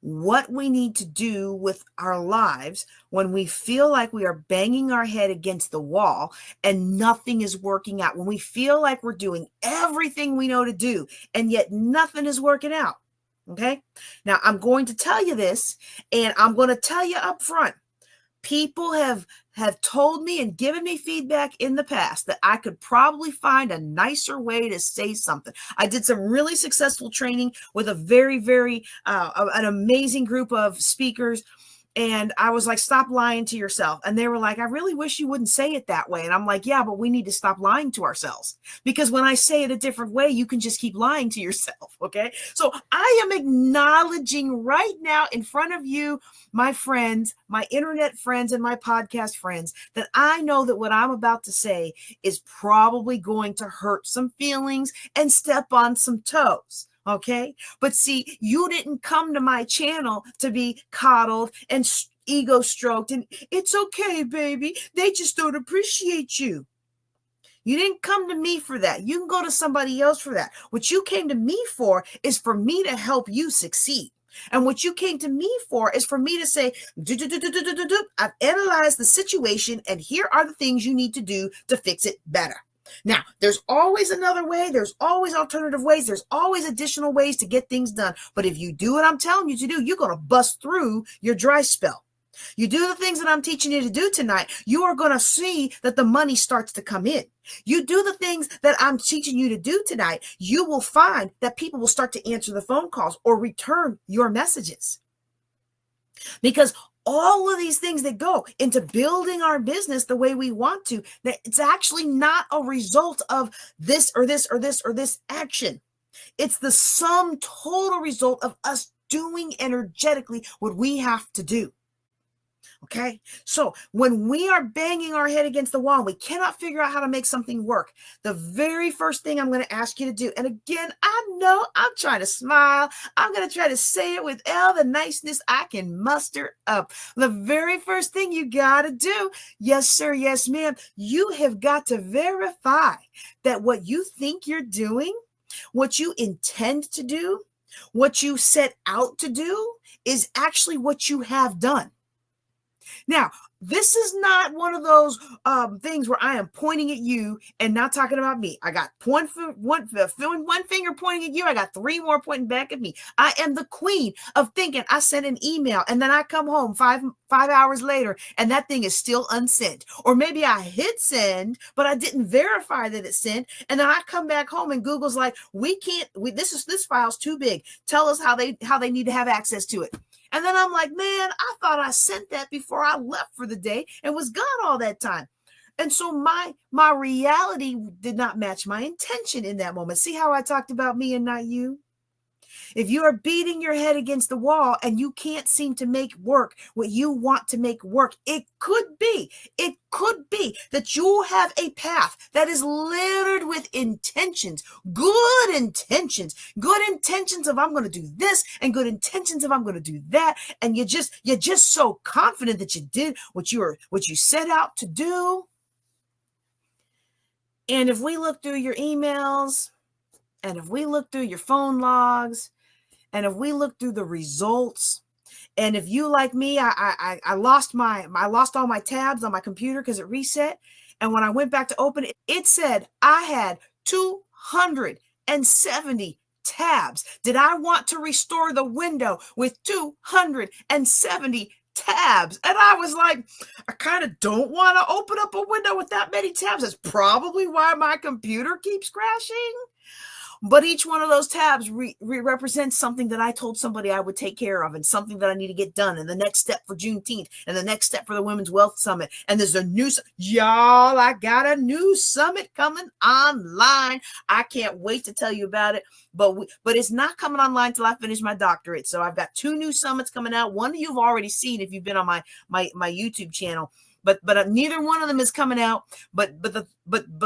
what we need to do with our lives when we feel like we are banging our head against the wall and nothing is working out, when we feel like we're doing everything we know to do and yet nothing is working out. Okay. Now I'm going to tell you this, and I'm going to tell you up front. People have told me and given me feedback in the past that I could probably find a nicer way to say something. I did some really successful training with a very an amazing group of speakers. And I was like, stop lying to yourself. And they were like, I really wish you wouldn't say it that way. And I'm like, yeah, but we need to stop lying to ourselves, because when I say it a different way, you can just keep lying to yourself. Okay. So I am acknowledging right now in front of you, my friends, my internet friends, and my podcast friends, that I know that what I'm about to say is probably going to hurt some feelings and step on some toes. Okay. But see, you didn't come to my channel to be coddled and ego stroked and it's okay, baby. They just don't appreciate you. You didn't come to me for that. You can go to somebody else for that. What you came to me for is for me to help you succeed. And what you came to me for is for me to say, I've analyzed the situation and here are the things you need to do to fix it better. Now, there's always another way. There's always alternative ways. There's always additional ways to get things done. But if you do what I'm telling you to do, you're going to bust through your dry spell. You do the things that I'm teaching you to do tonight, you are going to see that the money starts to come in. You do the things that I'm teaching you to do tonight, you will find that people will start to answer the phone calls or return your messages. Because all of these things that go into building our business the way we want to, that it's actually not a result of this or this or this or this action. It's the sum total result of us doing energetically what we have to do. Okay, so when we are banging our head against the wall, we cannot figure out how to make something work. The very first thing I'm going to ask you to do, and again, I know I'm trying to smile. I'm going to try to say it with all the niceness I can muster up. The very first thing you got to do, yes, sir, yes, ma'am, you have got to verify that what you think you're doing, what you intend to do, what you set out to do is actually what you have done. Now, this is not one of those things where I am pointing at you and not talking about me. I got one finger pointing at you. I got three more pointing back at me. I am the queen of thinking I sent an email and then I come home five hours later and that thing is still unsent. Or maybe I hit send, but I didn't verify that it sent. And then I come back home and Google's like, this file's too big. Tell us how they need to have access to it. And then I'm like, man, I thought I sent that before I left for the day and was gone all that time. And so my reality did not match my intention in that moment. See how I talked about me and not you? If you are beating your head against the wall and you can't seem to make work what you want to make work, it could be that you have a path that is littered with intentions, good intentions of I'm going to do this and good intentions of I'm going to do that. And you're just so confident that you did what you set out to do. And if we look through your emails, and if we look through your phone logs, and if we look through the results, and if you like me, I lost all my tabs on my computer because it reset. And when I went back to open it, it said I had 270 tabs. Did I want to restore the window with 270 tabs? And I was like, I kind of don't want to open up a window with that many tabs. That's probably why my computer keeps crashing. But each one of those tabs represents something that I told somebody I would take care of and something that I need to get done. And the next step for Juneteenth and the next step for the Women's Wealth Summit. And there's a new, y'all, I got a new summit coming online. I can't wait to tell you about it. But it's not coming online till I finish my doctorate. So I've got 2 new summits coming out. One you've already seen if you've been on my YouTube channel. But neither one of them is coming out. But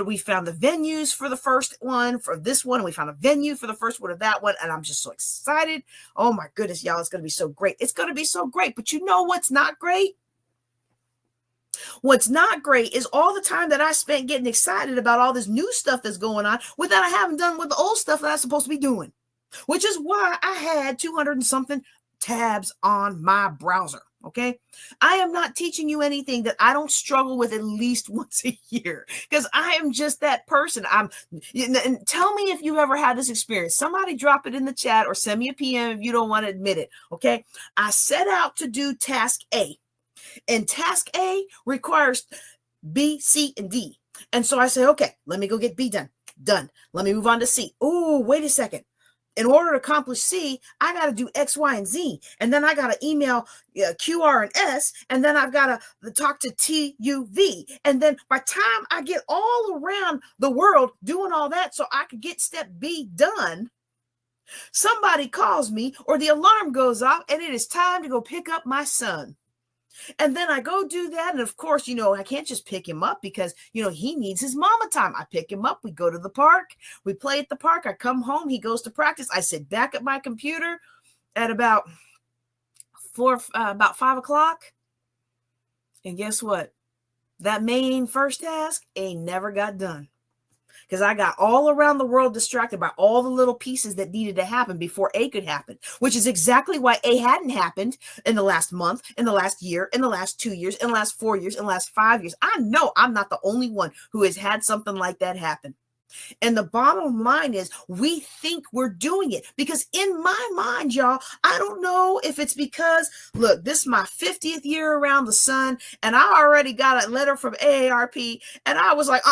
we found the venues for the first one for this one, and we found a venue for the first one of that one, and I'm just so excited. Oh my goodness, y'all, it's gonna be so great. It's gonna be so great. But you know what's not great? What's not great is all the time that I spent getting excited about all this new stuff that's going on with that I haven't done with the old stuff that I'm supposed to be doing. Which is why I had 200 and something tabs on my browser. Okay. I am not teaching you anything that I don't struggle with at least once a year, because I am just that person. And tell me if you've ever had this experience. Somebody drop it in the chat or send me a PM if you don't want to admit it. Okay. I set out to do task A, and task A requires B, C, and D. And so I say, okay, let me go get B done. Done. Let me move on to C. Oh, wait a second. In order to accomplish C, I got to do X, Y, and Z. And then I got to email Q, R, and S. And then I've got to talk to T, U, V. And then by the time I get all around the world doing all that so I could get step B done, somebody calls me or the alarm goes off and it is time to go pick up my son. And then I go do that. And of course, I can't just pick him up because, he needs his mama time. I pick him up. We go to the park. We play at the park. I come home. He goes to practice. I sit back at my computer at about 5 o'clock. And guess what? That main first task ain't never got done, because I got all around the world distracted by all the little pieces that needed to happen before A could happen, which is exactly why A hadn't happened in the last month, in the last year, in the last 2 years, in the last 4 years, in the last 5 years. I know I'm not the only one who has had something like that happen. And the bottom line is we think we're doing it, because in my mind, y'all, I don't know if it's because, look, this is my 50th year around the sun, and I already got a letter from AARP, and I was like,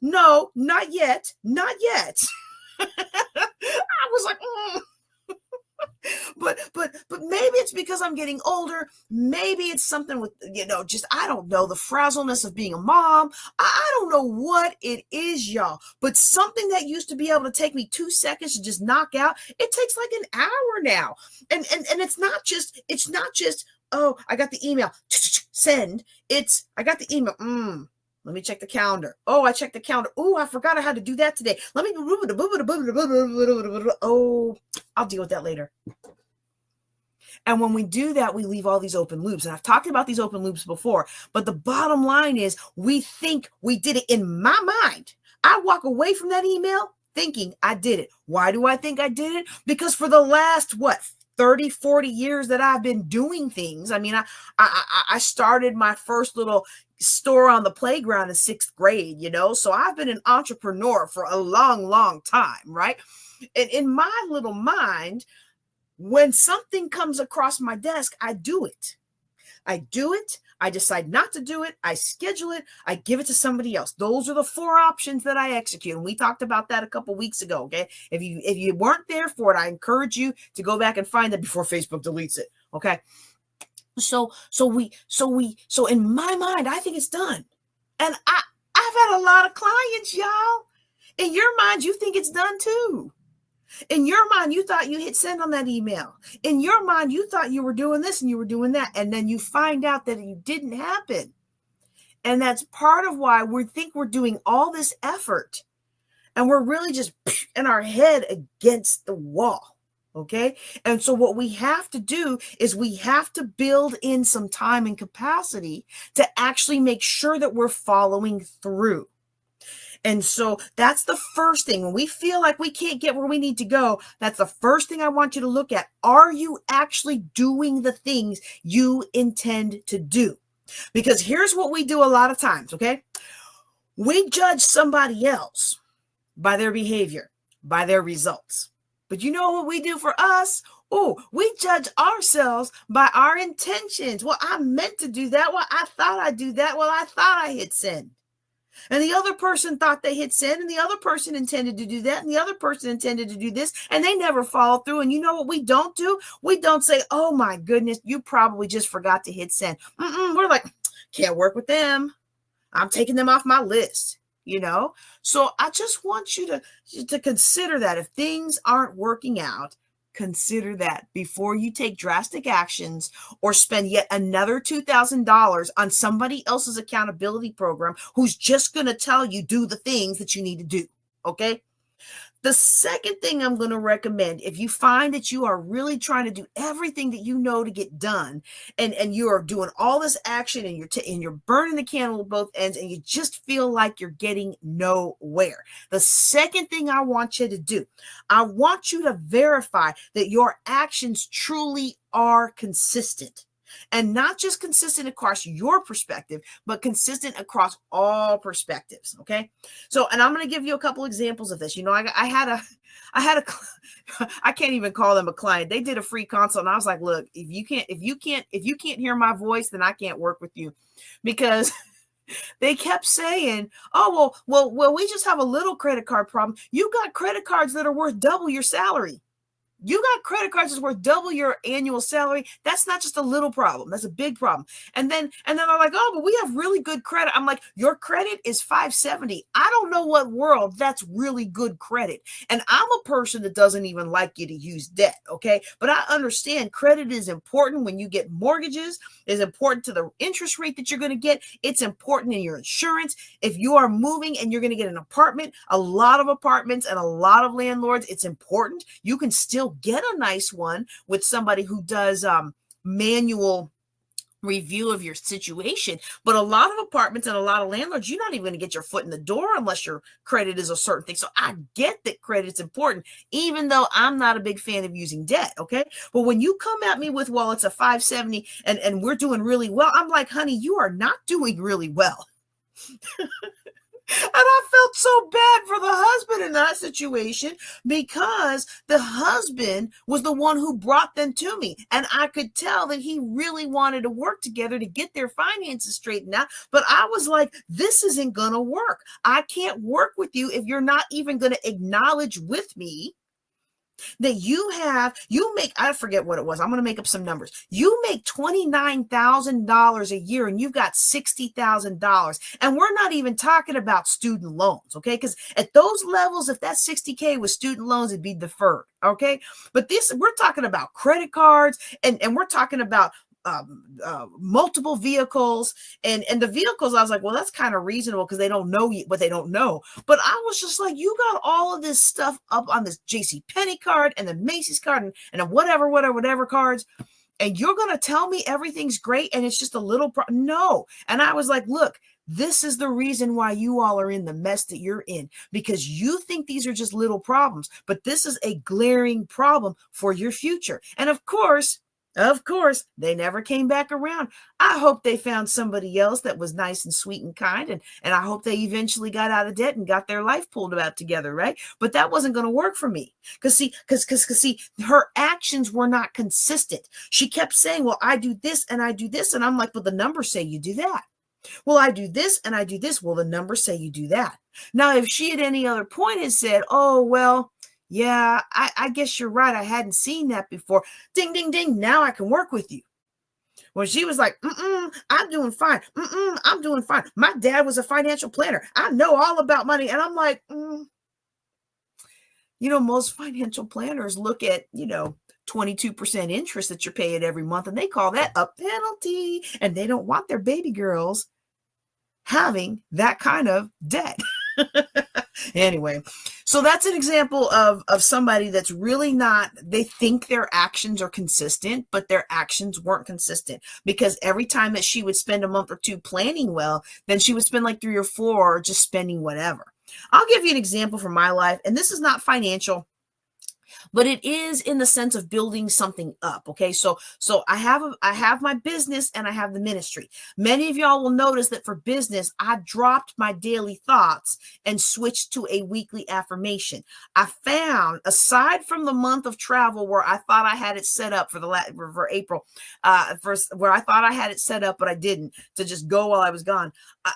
no, not yet, not yet. I was like, But maybe it's because I'm getting older. Maybe it's something with, just, I don't know, the frazzleness of being a mom. I don't know what it is, y'all. But something that used to be able to take me 2 seconds to just knock out, it takes like an hour now. And it's not just, oh, I got the email, send. It's, I got the email, let me check the calendar. Oh, I checked the calendar. Oh, I forgot I had to do that today. Let me, oh, I'll deal with that later. And when we do that, we leave all these open loops. And I've talked about these open loops before, but the bottom line is we think we did it. In my mind, I walk away from that email thinking I did it. Why do I think I did it? Because for the last, 30, 40 years that I've been doing things. I mean, I started my first little store on the playground in 6th grade, so I've been an entrepreneur for a long, long time, right? And in my little mind, when something comes across my desk, I do it. I decide not to do it. I schedule it. I give it to somebody else. Those are the 4 options that I execute. And we talked about that a couple weeks ago. Okay. If you weren't there for it, I encourage you to go back and find that before Facebook deletes it. Okay. So in my mind, I think it's done. And I've had a lot of clients, y'all. In your mind, you think it's done too. In your mind, you thought you hit send on that email. In your mind, you thought you were doing this and you were doing that. And then you find out that it didn't happen. And that's part of why we think we're doing all this effort. And we're really just in our head against the wall. Okay. And so what we have to do is we have to build in some time and capacity to actually make sure that we're following through. And so that's the first thing. When we feel like we can't get where we need to go, that's the first thing I want you to look at. Are you actually doing the things you intend to do? Because here's what we do a lot of times, okay? We judge somebody else by their behavior, by their results. But you know what we do for us? Oh, we judge ourselves by our intentions. Well, I meant to do that. Well, I thought I'd do that. Well, I thought I hit send. And the other person thought they hit send, and the other person intended to do that, and the other person intended to do this, and they never follow through. And you know what we don't do? We don't say, oh my goodness, you probably just forgot to hit send. We're like, can't work with them. I'm taking them off my list, So I just want you to consider that if things aren't working out, consider that before you take drastic actions or spend yet another $2,000 on somebody else's accountability program who's just going to tell you do the things that you need to do. Okay. The second thing I'm going to recommend, if you find that you are really trying to do everything that you know to get done, and you are doing all this action, and you're burning the candle at both ends, and you just feel like you're getting nowhere. The second thing I want you to do, I want you to verify that your actions truly are consistent. And not just consistent across your perspective, but consistent across all perspectives. Okay. So, and I'm going to give you a couple examples of this. I had a, I can't even call them a client. They did a free consult, and I was like, look, if you can't hear my voice, then I can't work with you, because they kept saying, oh, well, we just have a little credit card problem. You got credit cards that are worth double your salary. You got credit cards that's worth double your annual salary. That's not just a little problem. That's a big problem. And then they're like, oh, but we have really good credit. I'm like, your credit is 570. I don't know what world that's really good credit. And I'm a person that doesn't even like you to use debt. Okay. But I understand credit is important when you get mortgages. It's important to the interest rate that you're going to get. It's important in your insurance. If you are moving and you're going to get an apartment, a lot of apartments and a lot of landlords, it's important. You can still get a nice one with somebody who does manual review of your situation. But a lot of apartments and a lot of landlords, you're not even going to get your foot in the door unless your credit is a certain thing. So I get that credit's important, even though I'm not a big fan of using debt. Okay. But when you come at me with, well, it's a 570 and we're doing really well, I'm like, honey, you are not doing really well. And I felt so bad for the husband in that situation, because the husband was the one who brought them to me. And I could tell that he really wanted to work together to get their finances straightened out. But I was like, this isn't going to work. I can't work with you if you're not even going to acknowledge with me that you make, I forget what it was. I'm going to make up some numbers. You make $29,000 a year and you've got $60,000. And we're not even talking about student loans. Okay. Because at those levels, if that 60K was student loans, it'd be deferred. Okay. But we're talking about credit cards, and we're talking about multiple vehicles, and the vehicles, I was like, well, that's kind of reasonable because they don't know what they don't know. But I was just like, you got all of this stuff up on this JCPenney card and the Macy's card and whatever cards, and you're going to tell me everything's great and it's just a little no. And I was like, look, this is the reason why you all are in the mess that you're in, because you think these are just little problems, but this is a glaring problem for your future. And of course, they never came back around. I hope they found somebody else that was nice and sweet and kind. And I hope they eventually got out of debt and got their life pulled out together, right? But that wasn't going to work for me. Because her actions were not consistent. She kept saying, well, I do this and I do this. And I'm like, well, the numbers say you do that. Well, I do this and I do this. Well, the numbers say you do that. Now, if she at any other point had said, oh, well, yeah, I guess you're right, I hadn't seen that before. Ding, ding, ding. Now I can work with you. When she was like, I'm doing fine. I'm doing fine. My dad was a financial planner. I know all about money. And I'm like, most financial planners look at, 22% interest that you're paying every month, and they call that a penalty. And they don't want their baby girls having that kind of debt. Anyway, so that's an example of somebody that's really not, they think their actions are consistent, but their actions weren't consistent, because every time that she would spend a month or two planning well, then she would spend like 3 or 4 just spending whatever. I'll give you an example from my life, and this is not financial, but it is in the sense of building something up. Okay. So I have my business and I have the ministry. Many of y'all will notice that for business, I dropped my daily thoughts and switched to a weekly affirmation. I found, aside from the month of travel where I thought I had it set up for April, where I thought I had it set up, but I didn't, to just go while I was gone.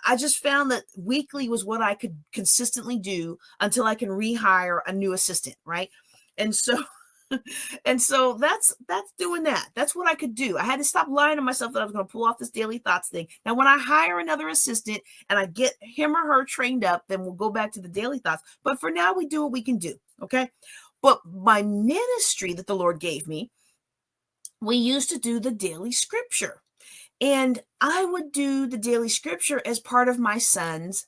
I just found that weekly was what I could consistently do until I can rehire a new assistant. Right. And so that's doing that. That's what I could do. I had to stop lying to myself that I was going to pull off this daily thoughts thing. Now, when I hire another assistant and I get him or her trained up, then we'll go back to the daily thoughts. But for now, we do what we can do. Okay. But my ministry that the Lord gave me, we used to do the daily scripture, and I would do the daily scripture as part of my son's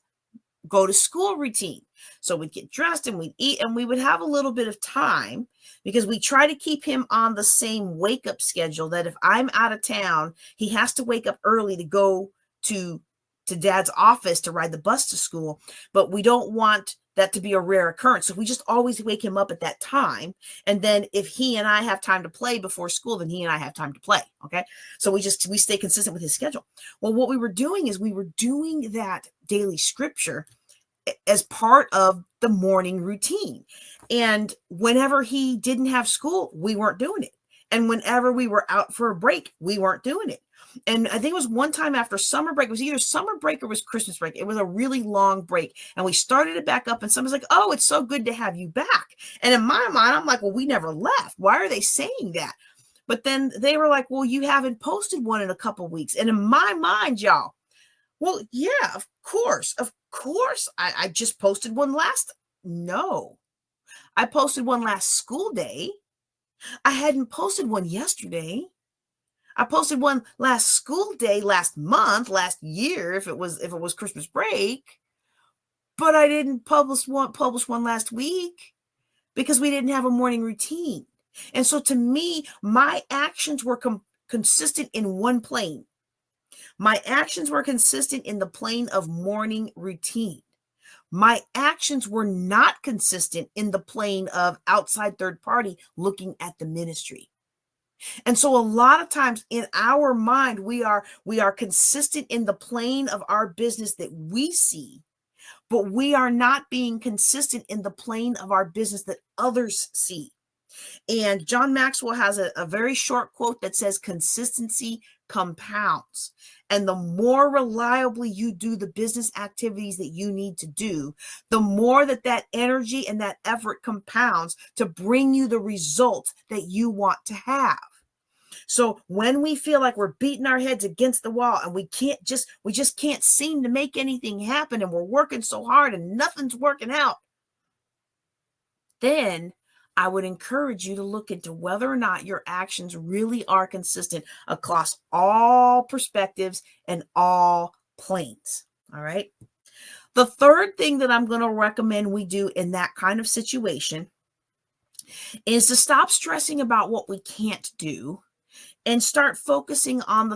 go to school routine. So we'd get dressed and we'd eat and we would have a little bit of time because we try to keep him on the same wake up schedule that if I'm out of town, he has to wake up early to go to dad's office to ride the bus to school. But we don't want that to be a rare occurrence. So we just always wake him up at that time. And then if he and I have time to play before school, then he and I have time to play. Okay. So we stay consistent with his schedule. Well, what we were doing is we were doing that daily scripture as part of the morning routine. And whenever he didn't have school, we weren't doing it. And whenever we were out for a break, we weren't doing it. And I think it was one time after summer break, it was either summer break or it was Christmas break. It was a really long break. And we started it back up and someone's like, oh, it's so good to have you back. And in my mind, I'm like, well, we never left. Why are they saying that? But then they were like, well, you haven't posted one in a couple weeks. And in my mind, y'all, well, yeah, of course. I just posted one no, I posted one last school day. I hadn't posted one yesterday. I posted one last school day, last month, last year, if it was Christmas break, but I didn't publish one last week because we didn't have a morning routine. And so to me, my actions were consistent in one plane. My actions were consistent in the plane of morning routine. My actions were not consistent in the plane of outside third party looking at the ministry. And so a lot of times in our mind, we are consistent in the plane of our business that we see, but we are not being consistent in the plane of our business that others see. And John Maxwell has a very short quote that says, consistency compounds. And the more reliably you do the business activities that you need to do, the more that energy and that effort compounds to bring you the results that you want to have. So when we feel like we're beating our heads against the wall and we just can't seem to make anything happen and we're working so hard and nothing's working out, then I would encourage you to look into whether or not your actions really are consistent across all perspectives and all planes. All right. The third thing that I'm going to recommend we do in that kind of situation is to stop stressing about what we can't do and start focusing on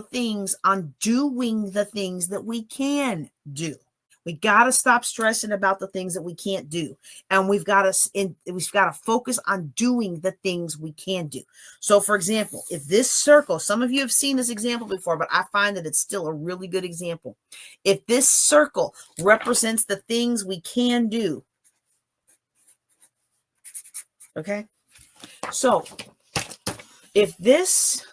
doing the things that we can do. We got to stop stressing about the things that we can't do. And we've got to focus on doing the things we can do. So for example, if this circle, some of you have seen this example before, but I find that it's still a really good example. If this circle represents the things we can do. Okay. So if this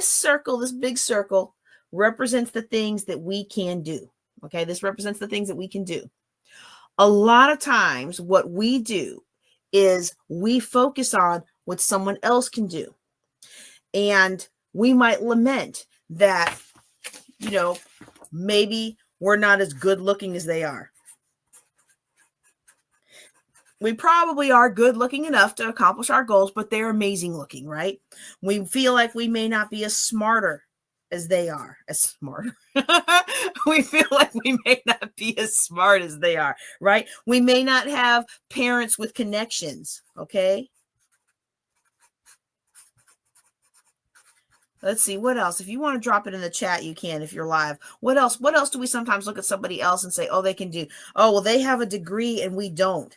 circle, this big circle represents the things that we can do. Okay, this represents the things that we can do. A lot of times what we do is we focus on what someone else can do. And we might lament that, maybe we're not as good looking as they are. We probably are good looking enough to accomplish our goals, but they're amazing looking, right? We feel like we may not be as smarter as they are, we feel like we may not be as smart as they are, right? We may not have parents with connections, okay? Let's see, what else? If you want to drop it in the chat, you can if you're live. What else? What else do we sometimes look at somebody else and say, oh, they can do? Oh, well, they have a degree and we don't.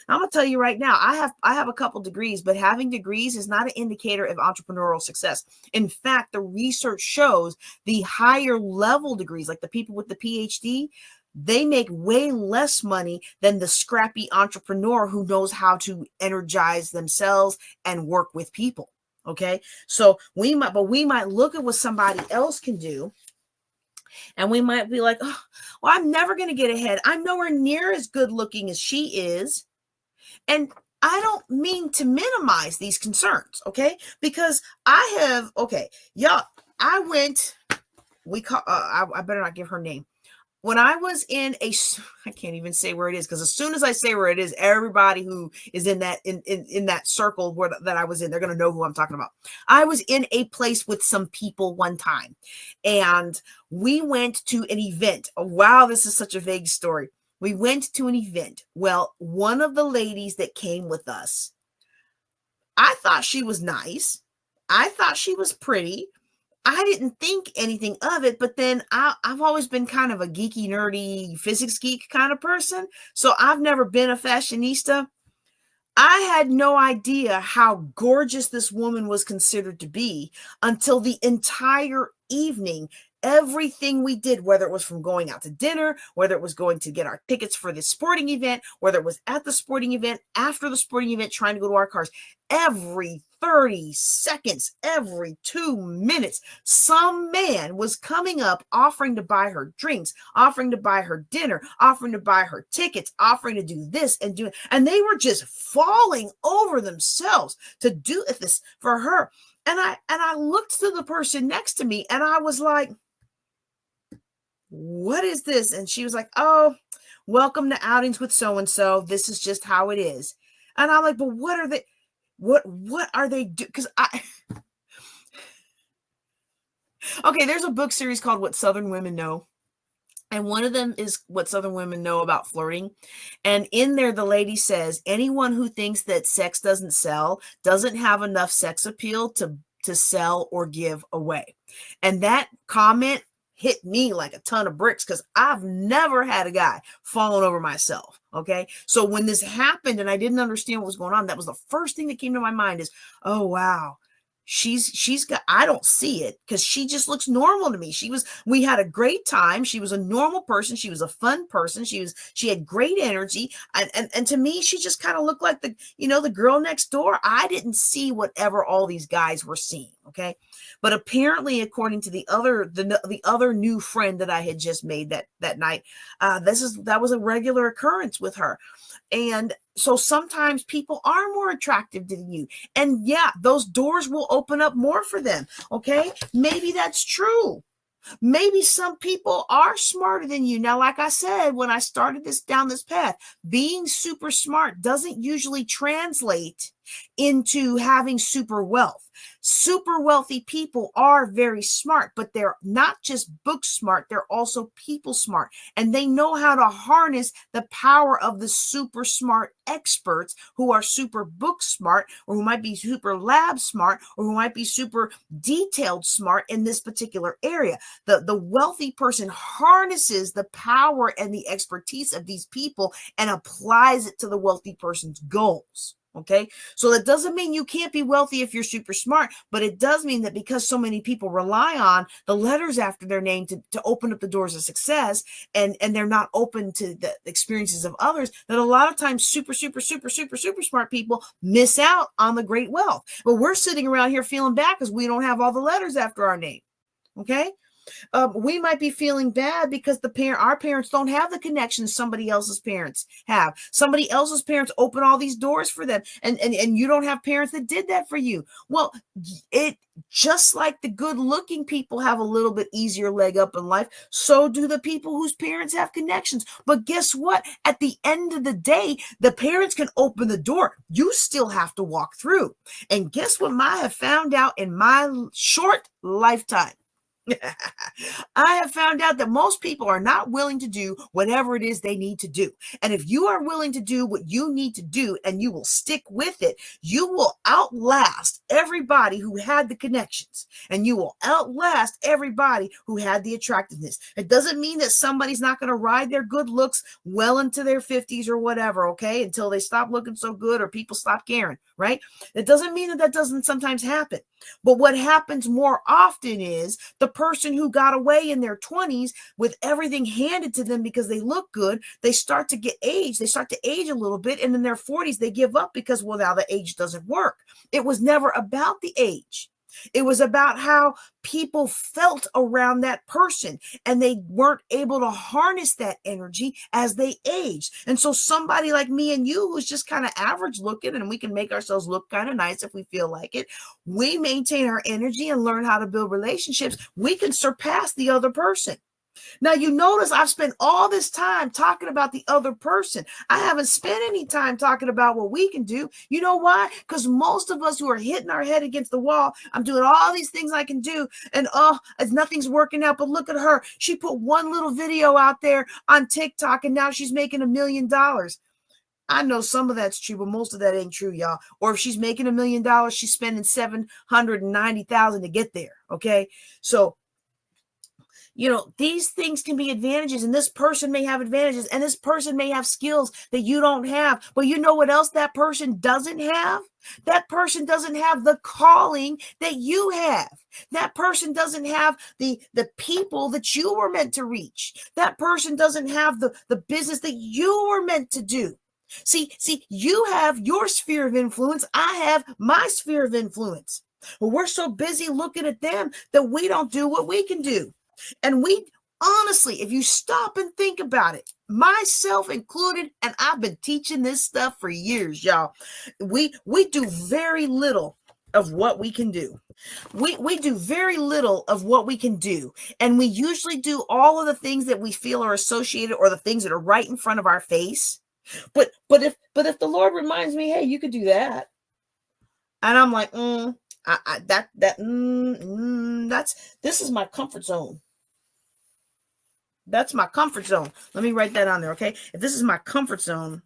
I'm going to tell you right now, I have a couple degrees, but having degrees is not an indicator of entrepreneurial success. In fact, the research shows the higher level degrees, like the people with the PhD, they make way less money than the scrappy entrepreneur who knows how to energize themselves and work with people. Okay. So we might look at what somebody else can do. And we might be like, oh, well, I'm never going to get ahead. I'm nowhere near as good looking as she is. And I don't mean to minimize these concerns, okay? Because I better not give her name. When I was in I can't even say where it is, because as soon as I say where it is, everybody who is in that circle that I was in, they're going to know who I'm talking about. I was in a place with some people one time, and we went to an event. Oh, wow, this is such a vague story. We went to an event. Well, one of the ladies that came with us, I thought she was nice. I thought she was pretty. I didn't think anything of it, but then I've always been kind of a geeky, nerdy, physics geek kind of person. So I've never been a fashionista. I had no idea how gorgeous this woman was considered to be until the entire evening. Everything we did, whether it was from going out to dinner, whether it was going to get our tickets for the sporting event, whether it was at the sporting event, after the sporting event, trying to go to our cars, every 30 seconds, every 2 minutes, some man was coming up offering to buy her drinks, offering to buy her dinner, offering to buy her tickets, offering to do this and do it. And they were just falling over themselves to do this for her. And I looked to the person next to me and I was like, what is this? And she was like, oh, welcome to outings with so-and-so. This is just how it is. And I'm like, but what are they? What are they do? Because okay, there's a book series called What Southern Women Know. And one of them is What Southern Women Know About Flirting. And in there, the lady says, anyone who thinks that sex doesn't sell doesn't have enough sex appeal to sell or give away. And that comment hit me like a ton of bricks because I've never had a guy falling over myself. Okay. So when this happened and I didn't understand what was going on, that was the first thing that came to my mind is, oh, wow. She's got, I don't see it because she just looks normal to me. We had a great time. She was a normal person. She was a fun person. She had great energy. And to me, she just kind of looked like the girl next door. I didn't see whatever all these guys were seeing. Okay. But apparently, according to the other new friend that I had just made that night, that was a regular occurrence with her. And so sometimes people are more attractive than you. And yeah, those doors will open up more for them. Okay. Maybe that's true. Maybe some people are smarter than you. Now, like I said, when I started down this path, being super smart doesn't usually translate into having super wealth. Super wealthy people are very smart, but they're not just book smart, they're also people smart. And they know how to harness the power of the super smart experts who are super book smart, or who might be super lab smart, or who might be super detailed smart in this particular area. The wealthy person harnesses the power and the expertise of these people and applies it to the wealthy person's goals. Okay, so that doesn't mean you can't be wealthy if you're super smart, but it does mean that because so many people rely on the letters after their name to open up the doors of success, and they're not open to the experiences of others, that a lot of times super smart people miss out on the great wealth. But we're sitting around here feeling bad because we don't have all the letters after our name. Okay. We might be feeling bad because our parents don't have the connections somebody else's parents have. Somebody else's parents open all these doors for them, and you don't have parents that did that for you. Well, it just like the good-looking people have a little bit easier leg up in life, so do the people whose parents have connections. But guess what? At the end of the day, the parents can open the door. You still have to walk through. And guess what I have found out in my short lifetime? I have found out that most people are not willing to do whatever it is they need to do. And if you are willing to do what you need to do and you will stick with it, you will outlast everybody who had the connections, and you will outlast everybody who had the attractiveness. It doesn't mean that somebody's not going to ride their good looks well into their 50s or whatever, okay, until they stop looking so good or people stop caring, right? It doesn't mean that doesn't sometimes happen. But what happens more often is the person who got away in their 20s with everything handed to them because they look good, they start to get aged. They start to age a little bit. And in their 40s, they give up because, well, now the age doesn't work. It was never about the age. It was about how people felt around that person, and they weren't able to harness that energy as they aged. And so somebody like me and you, who's just kind of average looking, and we can make ourselves look kind of nice if we feel like it, we maintain our energy and learn how to build relationships, we can surpass the other person. Now, you notice I've spent all this time talking about the other person. I haven't spent any time talking about what we can do. You know why? Because most of us who are hitting our head against the wall, I'm doing all these things I can do, and nothing's working out. But look at her. She put one little video out there on TikTok, and now she's making $1 million. I know some of that's true, but most of that ain't true, y'all. Or if she's making $1 million, she's spending $790,000 to get there. Okay. So, these things can be advantages, and this person may have advantages, and this person may have skills that you don't have. But you know what else that person doesn't have? That person doesn't have the calling that you have. That person doesn't have the people that you were meant to reach. That person doesn't have the business that you were meant to do. See, you have your sphere of influence. I have my sphere of influence. But we're so busy looking at them that we don't do what we can do. And we honestly, if you stop and think about it, myself included, and I've been teaching this stuff for years, y'all, we do very little of what we can do. We do very little of what we can do. And we usually do all of the things that we feel are associated, or the things that are right in front of our face. But if the Lord reminds me, hey, you could do that, and I'm like, this is my comfort zone. That's my comfort zone. Let me write that on there, okay? If this is my comfort zone,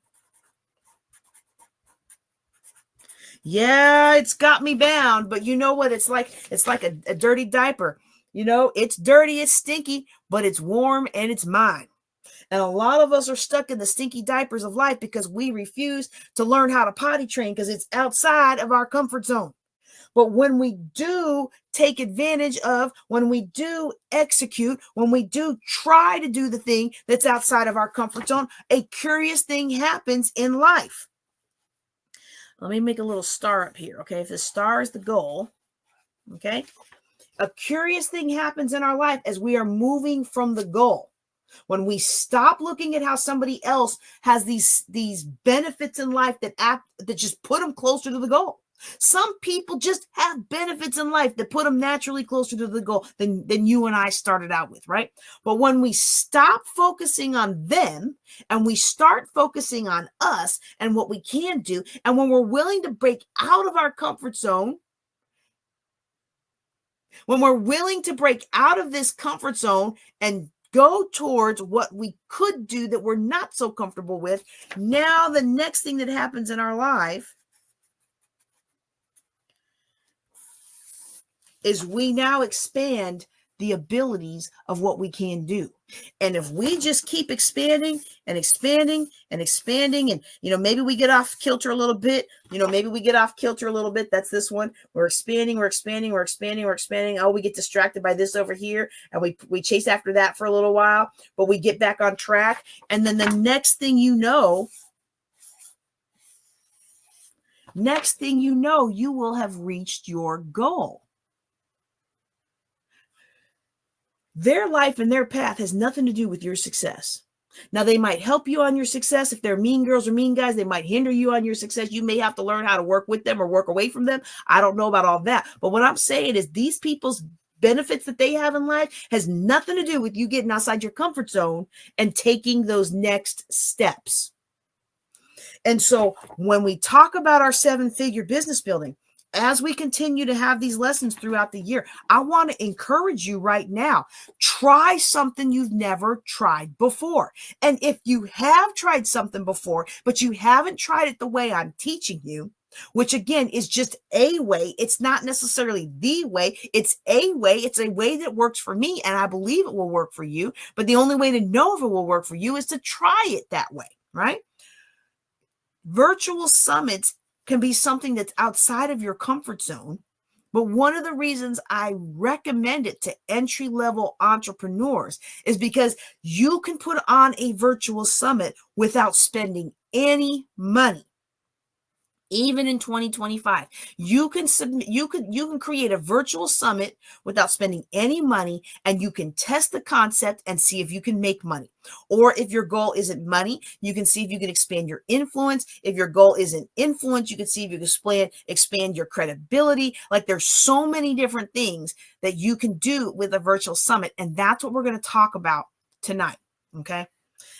yeah, it's got me bound. But you know what? It's like a dirty diaper. It's dirty, it's stinky, but it's warm and it's mine. And a lot of us are stuck in the stinky diapers of life because we refuse to learn how to potty train because it's outside of our comfort zone. But when we do take advantage of, when we do execute, when we do try to do the thing that's outside of our comfort zone, a curious thing happens in life. Let me make a little star up here, okay? If the star is the goal, okay? A curious thing happens in our life as we are moving from the goal. When we stop looking at how somebody else has these benefits in life that just put them closer to the goal. Some people just have benefits in life that put them naturally closer to the goal than you and I started out with, right? But when we stop focusing on them and we start focusing on us and what we can do, and when we're willing to break out of our comfort zone, when we're willing to break out of this comfort zone and go towards what we could do that we're not so comfortable with, now the next thing that happens in our life is we now expand the abilities of what we can do. And if we just keep expanding and expanding and expanding, and maybe we get off kilter a little bit, that's this one. We're expanding. Oh, we get distracted by this over here, and we chase after that for a little while, but we get back on track. And then the next thing you know, you will have reached your goal. Their life and their path has nothing to do with your success. Now, they might help you on your success. If they're mean girls or mean guys, they might hinder you on your success. You may have to learn how to work with them or work away from them. I don't know about all that. But what I'm saying is these people's benefits that they have in life has nothing to do with you getting outside your comfort zone and taking those next steps. And so when we talk about our 7-figure business building, as we continue to have these lessons throughout the year, I want to encourage you right now, try something you've never tried before. And if you have tried something before, but you haven't tried it the way I'm teaching you, which again is just a way, it's not necessarily the way, it's a way that works for me, and I believe it will work for you. But the only way to know if it will work for you is to try it that way, right? Virtual summits can be something that's outside of your comfort zone. But one of the reasons I recommend it to entry-level entrepreneurs is because you can put on a virtual summit without spending any money. Even in 2025, you can submit, you can create a virtual summit without spending any money, and you can test the concept and see if you can make money. Or if your goal isn't money, you can see if you can expand your influence. If your goal isn't influence, you can see if you can expand your credibility. Like, there's so many different things that you can do with a virtual summit, and that's what we're going to talk about tonight. Okay.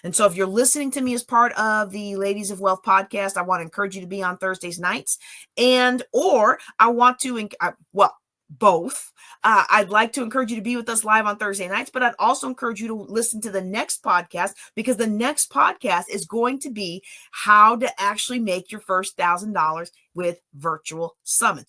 And so if you're listening to me as part of the Ladies of Wealth podcast, I want to encourage you to be on Thursdays nights, or I want to, both. I'd like to encourage you to be with us live on Thursday nights, but I'd also encourage you to listen to the next podcast, because the next podcast is going to be how to actually make your first $1,000 with virtual summits.